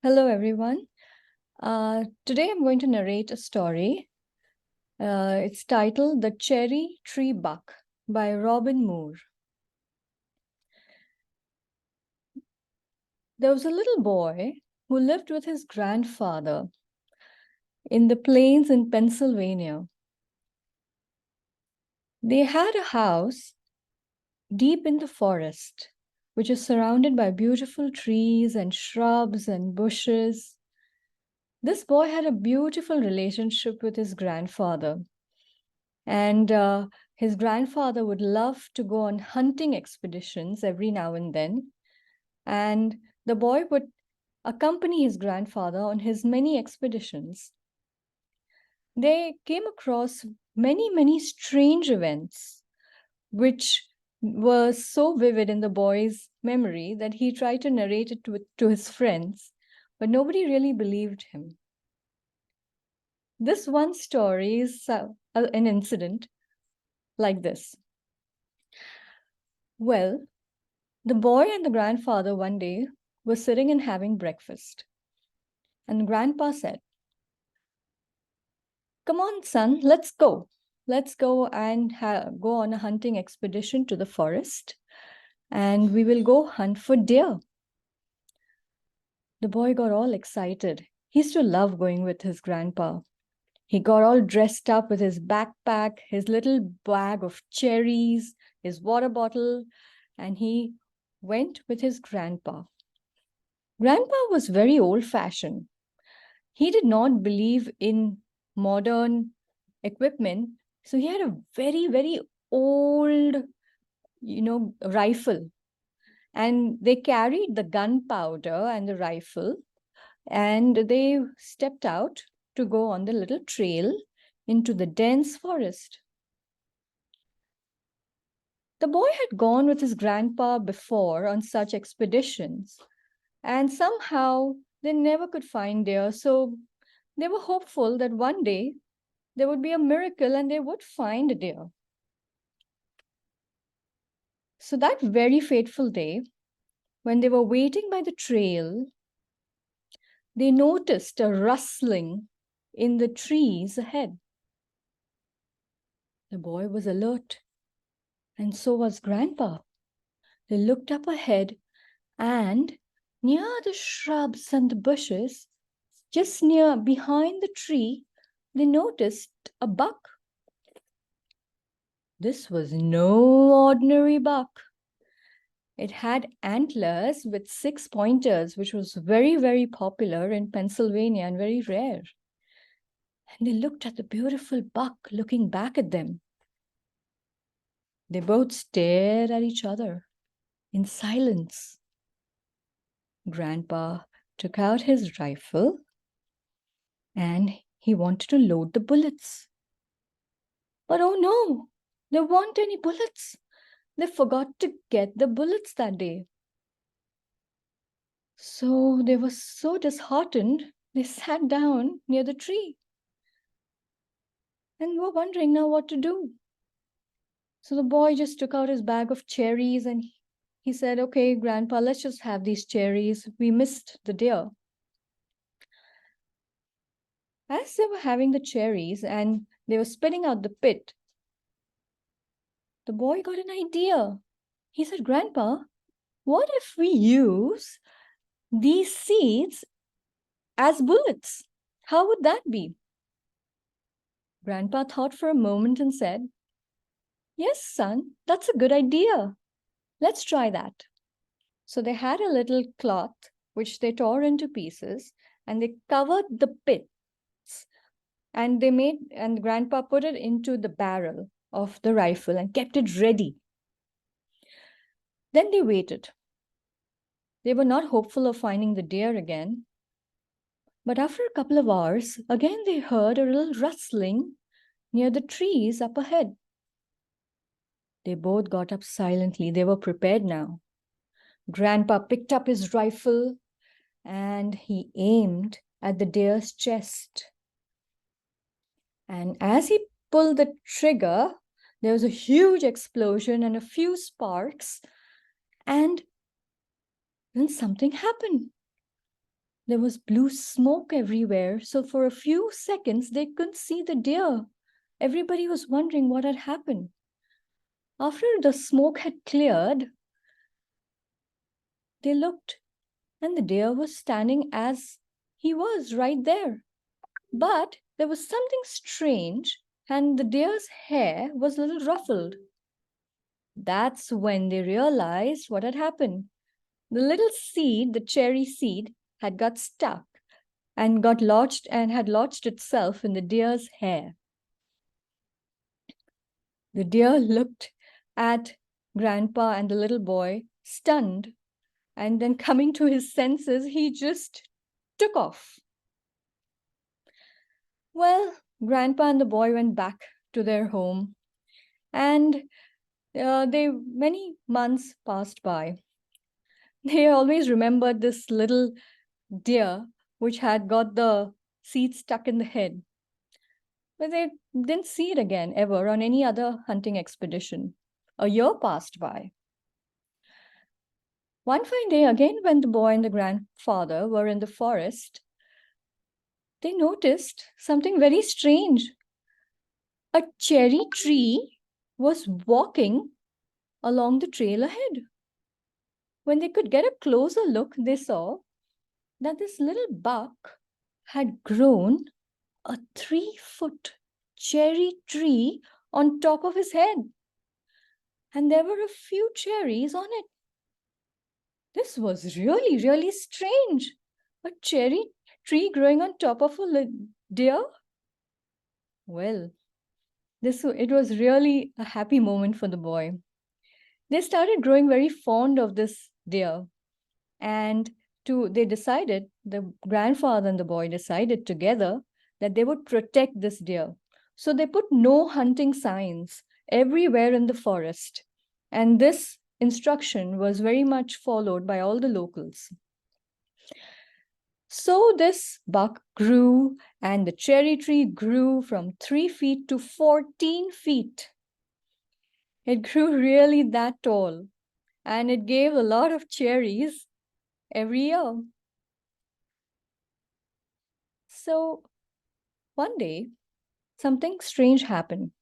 Hello, everyone. Today I'm going to narrate a story. It's titled The Cherry Tree Buck by Robin Moore. There was a little boy who lived with his grandfather in the plains in Pennsylvania. They had a house deep in the forest, which is surrounded by beautiful trees and shrubs and bushes. This boy had a beautiful relationship with his grandfather. And his grandfather would love to go on hunting expeditions every now and then. And the boy would accompany his grandfather on his many expeditions. They came across many, many strange events, which were so vivid in the boy's memory that he tried to narrate it to his friends, but nobody really believed him. This one story is an incident like this. Well, the boy and the grandfather one day were sitting and having breakfast. And Grandpa said, "Come on, son, let's go. Let's go and go on a hunting expedition to the forest, and we will go hunt for deer." The boy got all excited. He used to love going with his grandpa. He got all dressed up with his backpack, his little bag of cherries, his water bottle, and he went with his grandpa. Grandpa was very old-fashioned. He did not believe in modern equipment. So he had a very, very old, rifle. And they carried the gunpowder and the rifle, and they stepped out to go on the little trail into the dense forest. The boy had gone with his grandpa before on such expeditions, and somehow they never could find deer. So they were hopeful that one day there would be a miracle and they would find a deer. So that very fateful day, when they were waiting by the trail, they noticed a rustling in the trees ahead. The boy was alert, and so was Grandpa. They looked up ahead, and near the shrubs and the bushes, just near behind the tree, they noticed a buck. This was no ordinary buck. It had antlers with 6 pointers, which was very, very popular in Pennsylvania and very rare. And they looked at the beautiful buck looking back at them. They both stared at each other in silence. Grandpa took out his rifle and he wanted to load the bullets. But oh no, there weren't any bullets. They forgot to get the bullets that day. So they were so disheartened, they sat down near the tree and were wondering now what to do. So the boy just took out his bag of cherries and he said, "Okay, Grandpa, let's just have these cherries. We missed the deer." As they were having the cherries and they were spitting out the pit, the boy got an idea. He said, "Grandpa, what if we use these seeds as bullets? How would that be?" Grandpa thought for a moment and said, "Yes, son, that's a good idea. Let's try that." So they had a little cloth which they tore into pieces and they covered the pits and Grandpa put it into the barrel of the rifle and kept it ready. Then they waited. They were not hopeful of finding the deer again. But after a couple of hours, again they heard a little rustling near the trees up ahead. They both got up silently. They were prepared now. Grandpa picked up his rifle and he aimed at the deer's chest. And as he pulled the trigger, there was a huge explosion and a few sparks. And then something happened. There was blue smoke everywhere, so for a few seconds they couldn't see the deer. Everybody was wondering what had happened. After the smoke had cleared, they looked, and the deer was standing as he was right there. But there was something strange, and the deer's hair was a little ruffled. That's when they realized what had happened. The little seed, the cherry seed, had got stuck and got lodged and had lodged itself in the deer's hair. The deer looked at Grandpa and the little boy, stunned, and then coming to his senses, he just took off. Well, Grandpa and the boy went back to their home, and many months passed by. They always remembered this little deer which had got the seed stuck in the head. But they didn't see it again ever on any other hunting expedition. A year passed by. One fine day, again, when the boy and the grandfather were in the forest, they noticed something very strange. A cherry tree was walking along the trail ahead. When they could get a closer look, they saw that this little buck had grown a 3-foot cherry tree on top of his head. And there were a few cherries on it. This was really, really strange. A cherry tree growing on top of a deer? Well, it was really a happy moment for the boy. They started growing very fond of this deer, and the grandfather and the boy decided together that they would protect this deer. So they put no hunting signs everywhere in the forest, and this instruction was very much followed by all the locals. So this buck grew, and the cherry tree grew from 3 feet to 14 feet. It grew really that tall, and it gave a lot of cherries every year. So one day, something strange happened.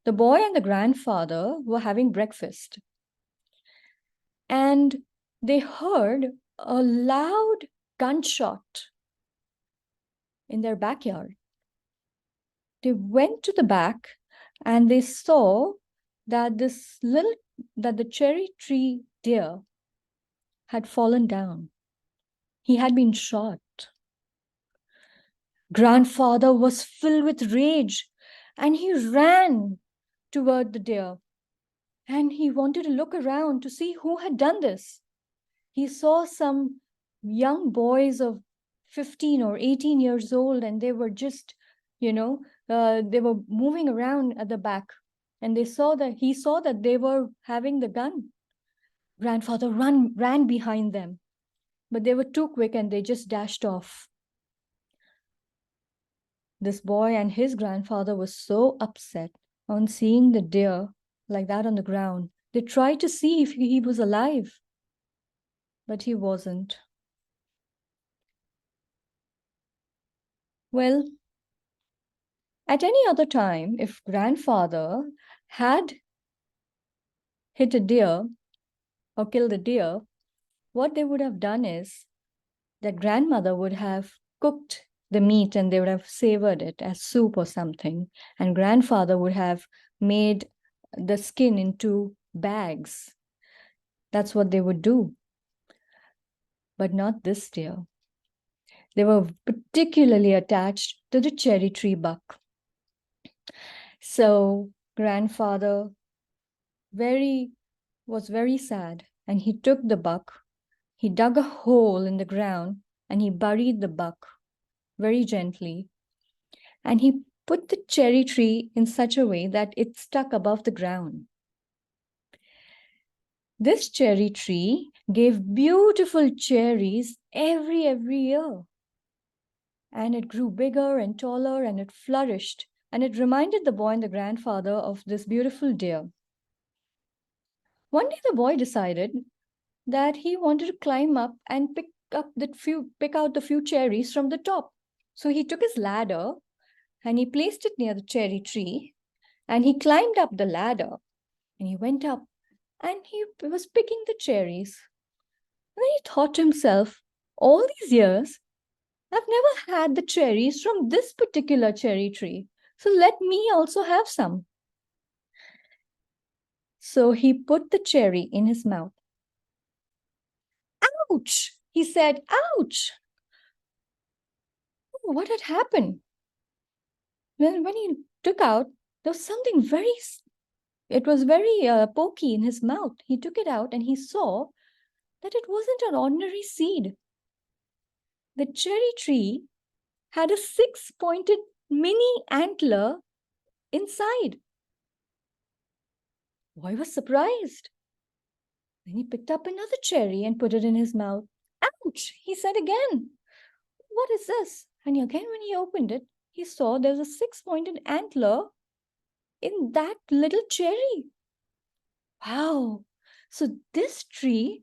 The boy and the grandfather were having breakfast, and they heard a loud gunshot in their backyard. They went to the back and they saw that the cherry tree deer had fallen down. He had been shot. Grandfather was filled with rage, and he ran toward the deer, and he wanted to look around to see who had done this. He saw some young boys of 15 or 18 years old, and they were just, they were moving around at the back, and he saw that they were having the gun. Grandfather ran behind them, but they were too quick and they just dashed off. This boy and his grandfather were so upset on seeing the deer like that on the ground. They tried to see if he was alive, but he wasn't. Well, at any other time, if grandfather had hit a deer or killed a deer, what they would have done is that grandmother would have cooked the meat and they would have savored it as soup or something. And grandfather would have made the skin into bags. That's what they would do. But not this deer. They were particularly attached to the cherry tree buck. So grandfather was very sad, and he took the buck, he dug a hole in the ground, and he buried the buck very gently. And he put the cherry tree in such a way that it stuck above the ground. This cherry tree gave beautiful cherries every year. And it grew bigger and taller, and it flourished. And it reminded the boy and the grandfather of this beautiful deer. One day the boy decided that he wanted to climb up and pick pick out the few cherries from the top. So he took his ladder and he placed it near the cherry tree, and he climbed up the ladder and he went up and he was picking the cherries. And then he thought to himself, all these years, I've never had the cherries from this particular cherry tree. So let me also have some. So he put the cherry in his mouth. Ouch! He said, ouch! Oh, what had happened? Then when he took out, there was something it was very pokey in his mouth. He took it out and he saw that it wasn't an ordinary seed. The cherry tree had a six-pointed mini antler inside. Boy was surprised. Then he picked up another cherry and put it in his mouth. Ouch! He said again. What is this? And again, when he opened it, he saw there's a six-pointed antler in that little cherry. Wow! So this tree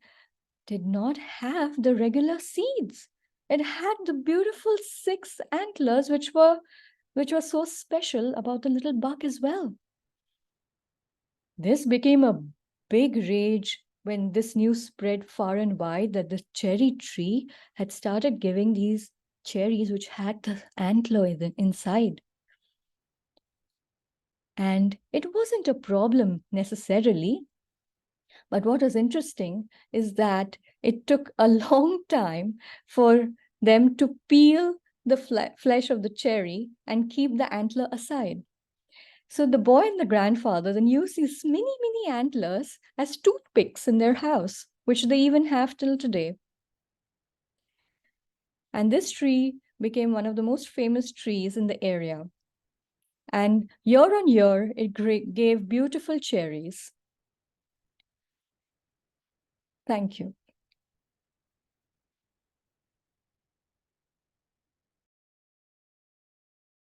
did not have the regular seeds. It had the beautiful six antlers, which were so special about the little bug as well. This became a big rage when this news spread far and wide that the cherry tree had started giving these cherries which had the antler inside. And it wasn't a problem necessarily. But what was interesting is that it took a long time for them to peel the flesh of the cherry and keep the antler aside. So the boy and the grandfather then used these mini antlers as toothpicks in their house, which they even have till today. And this tree became one of the most famous trees in the area. And year on year, it gave beautiful cherries. Thank you.